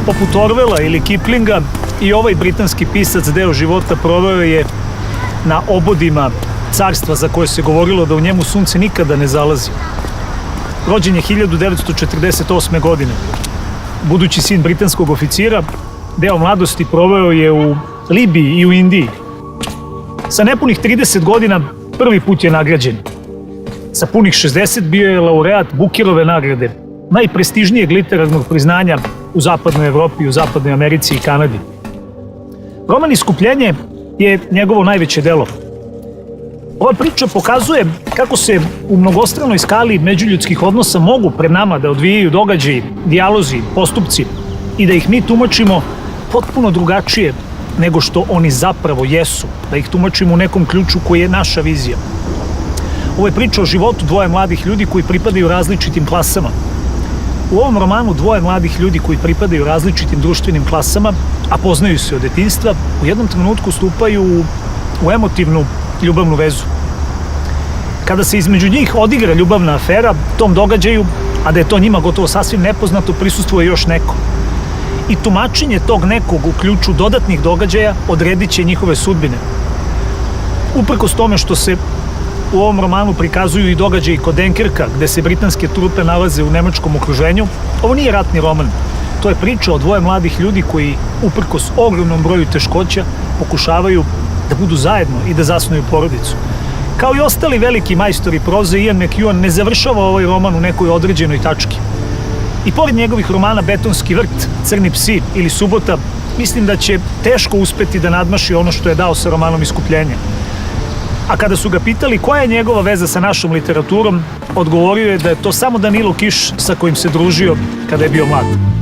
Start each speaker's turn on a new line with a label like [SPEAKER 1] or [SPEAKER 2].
[SPEAKER 1] Poput Orwella ili Kiplinga, i ovaj britanski pisac deo života proveo je na obodima carstva za koje se govorilo da u njemu sunce nikada ne zalazi. Rođen je 1948. godine. Budući sin britanskog oficira, deo mladosti proveo je u Libiji i u Indiji. Sa nepunih 30 godina prvi put je nagrađen. Sa punih 60 bio je laureat Bookerove nagrade, najprestižnijeg literarnog priznanja u zapadnoj Evropi, u zapadnoj Americi i Kanadi. Roman Iskupljenje je njegovo najveće delo. Ova priča pokazuje kako se u mnogostranoj skali međuljudskih odnosa mogu pred nama da odvijaju događaji, dijalozi, postupci i da ih mi tumačimo potpuno drugačije nego što oni zapravo jesu, da ih tumačimo u nekom ključu koji je naša vizija. Ovo je priča o životu dvoje mladih ljudi koji pripadaju različitim klasama. U ovom romanu dvoje mladih ljudi koji pripadaju različitim društvenim klasama, a poznaju se od detinjstva, u jednom trenutku stupaju u emotivnu ljubavnu vezu. Kada se između njih odigra ljubavna afera, tom događaju, a da je to njima gotovo sasvim nepoznato, prisustvuje još neko. I tumačenje tog nekog u ključu dodatnih događaja odredit će njihove sudbine. Uprkos tome što se u ovom romanu prikazuju i događaji kod Dunkerka, gde se britanske trupe nalaze u nemačkom okruženju, ovo nije ratni roman. To je priča o dvoje mladih ljudi koji, uprkos ogromnom broju teškoća, pokušavaju da budu zajedno i da zasnuju porodicu. Kao i ostali veliki majstori proze, Ian McEwan ne završava ovaj roman u nekoj određenoj tački. I pored njegovih romana Betonski vrt, Crni psi ili Subota, mislim da će teško uspeti da nadmaši ono što je dao sa romanom Iskupljenje. A kada su ga pitali koja je njegova veza sa našom literaturom, odgovorio je da je to samo Danilo Kiš sa kojim se družio kada je bio mlad.